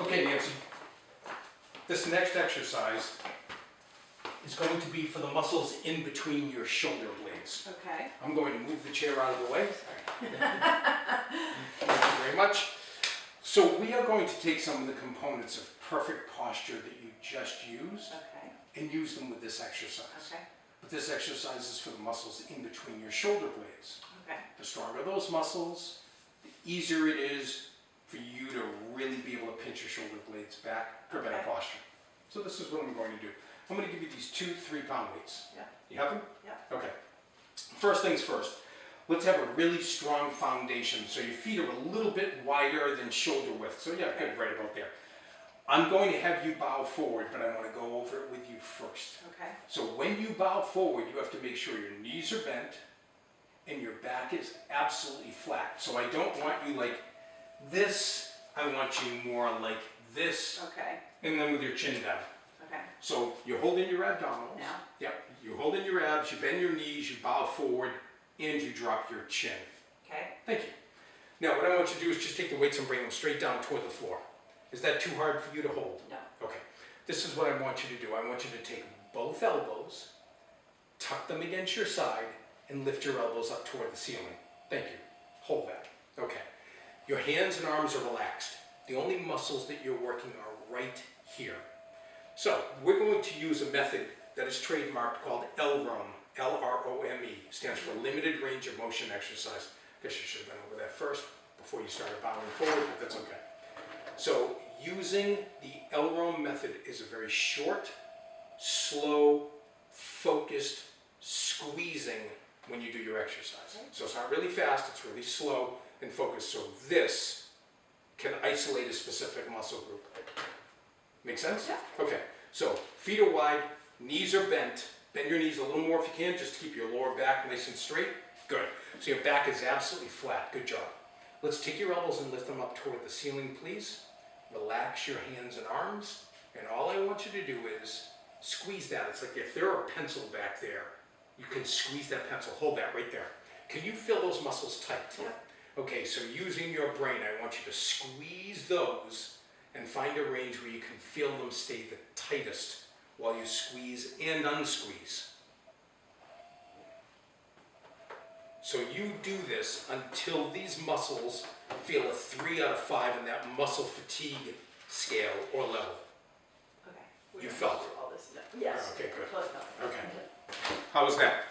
Okay, Nancy, this next exercise is going to be for the muscles in between your shoulder blades. Okay. I'm going to move the chair out of the way. Thank you very much. So we are going to take some of the components of perfect posture that you just used Okay. and use them with this exercise. Okay. But this exercise is for the muscles in between your shoulder blades. Okay. The stronger those muscles, the easier it is for you to really be able to pinch your shoulder blades back for better Okay. posture. So this is what I'm going to do. I'm going to give you these 2 3-pound weights. Yeah. You have them? Yeah. Okay. First things first. Let's have a really strong foundation so your feet are a little bit wider than shoulder width. So yeah, good, right about there. I'm going to have you bow forward, but I want to go over it with you first. Okay. So when you bow forward, you have to make sure your knees are bent and your back is absolutely flat. So I don't want you like this, I want you more like this, Okay. and then with your chin down. Okay. So you're holding your abdominals. Now. Yep, you're holding your abs, you bend your knees, you bow forward, and you drop your chin. Okay. Thank you. Now what I want you to do is just take the weights and bring them straight down toward the floor. Is that too hard for you to hold? No. Okay. This is what I want you to do. I want you to take both elbows, tuck them against your side, and lift your elbows up toward the ceiling. Thank you. Hold that. Okay. Your hands and arms are relaxed. The only muscles that you're working are right here. So we're going to use a method that is trademarked called LROME. LROME stands for Limited Range of Motion Exercise. I guess you should have been over that first before you started bowing forward, but that's okay. So using the LROME method is a very short, slow, focused squeezing when you do your exercise. So it's not really fast, it's really slow and focused. So this can isolate a specific muscle group. Make sense? Yeah. Okay, so feet are wide, knees are bent. Bend your knees a little more if you can, just to keep your lower back nice and straight. Good. So your back is absolutely flat. Good job. Let's take your elbows and lift them up toward the ceiling, please. Relax your hands and arms. And all I want you to do is squeeze that. It's like if there were a pencil back there, you can squeeze that pencil. Hold that right there. Can you feel those muscles tight? Yeah. Okay, so using your brain, I want you to squeeze those and find a range where you can feel them stay the tightest while you squeeze and unsqueeze. So you do this until these muscles feel a 3 out of 5 in that muscle fatigue scale or level. Okay. You felt it? All this. Yes. Okay, good. Totally felt it. Okay. How was that?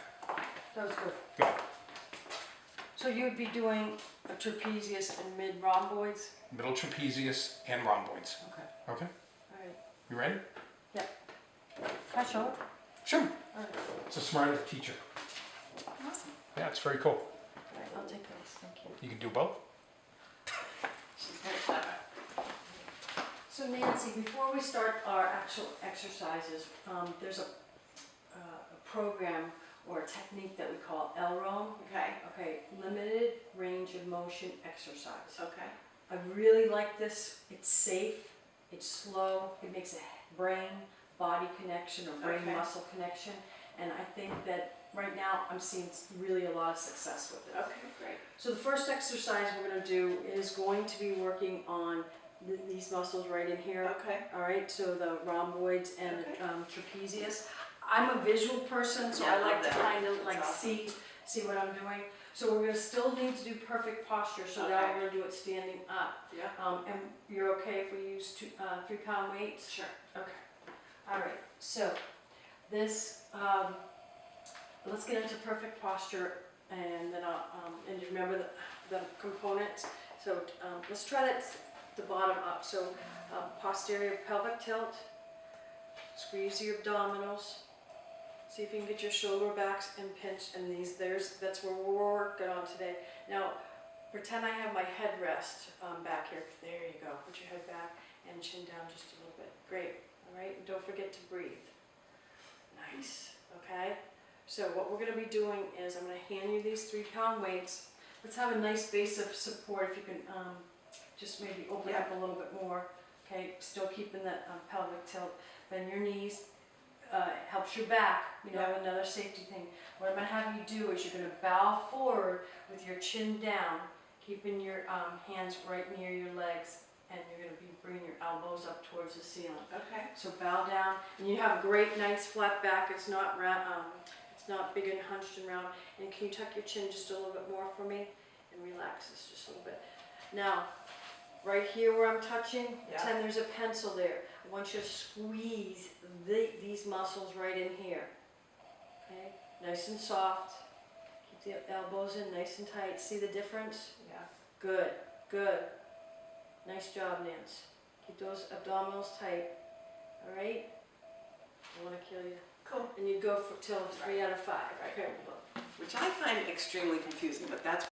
That was good. Good. So you would be doing a trapezius and mid-rhomboids? Middle trapezius and rhomboids. Okay. Okay, All right. you ready? Can I show it? Sure. All right. It's a smart teacher. Awesome. Yeah, it's very cool. All right, I'll take those. Thank you. You can do both. She's very clever. So Nancy, before we start our actual exercises, there's a program or a technique that we call LROME. Okay. Okay, limited range of motion exercise. Okay. I really like this. It's safe, it's slow, it makes a brain-body connection or brain-muscle connection. And I think that right now I'm seeing really a lot of success with it. Okay, great. So the first exercise we're going to do is going to be working on these muscles right in here. Okay. All right, so the rhomboids and Okay. trapezius. I'm a visual person, so Yeah, I I like love to that. kind of That's like awesome. see what I'm doing. So we're going to still need to do perfect posture, so now Okay. we're going to do it standing up. Yeah. And you're okay if we use 3-pound weights? Sure. Okay. All right. So this, let's get into perfect posture, and then and you remember the components. So let's try that the bottom up. So posterior pelvic tilt. Squeeze your abdominals. See if you can get your shoulder backs and pinch. And that's where we're working on today. Now, pretend I have my headrest back here. There you go. Put your head back and chin down just a little bit. Great. All right. And don't forget to breathe. Nice. Okay. So what we're going to be doing is I'm going to hand you these 3-pound weights. Let's have a nice base of support. If you can just maybe open up a little bit more. Okay. Still keeping that pelvic tilt. Bend your knees. Helps your back, another safety thing. What I'm going to have you do is you're going to bow forward with your chin down, keeping your hands right near your legs. and you're gonna be bringing your elbows up towards the ceiling. Okay. So bow down, and you have a great, nice flat back. It's not it's not big and hunched and round. And can you tuck your chin just a little bit more for me, and relax this just a little bit. Now, right here where I'm touching, Yeah. pretend there's a pencil there. I want you to squeeze these muscles right in here. Okay, nice and soft. Keep the elbows in nice and tight. See the difference? Yeah. Good, good. Nice job, Nance. Keep those abdominals tight. All right? I want to kill you. Cool. And you go for till 3 out of 5. Right. Okay. Which I find extremely confusing, but that's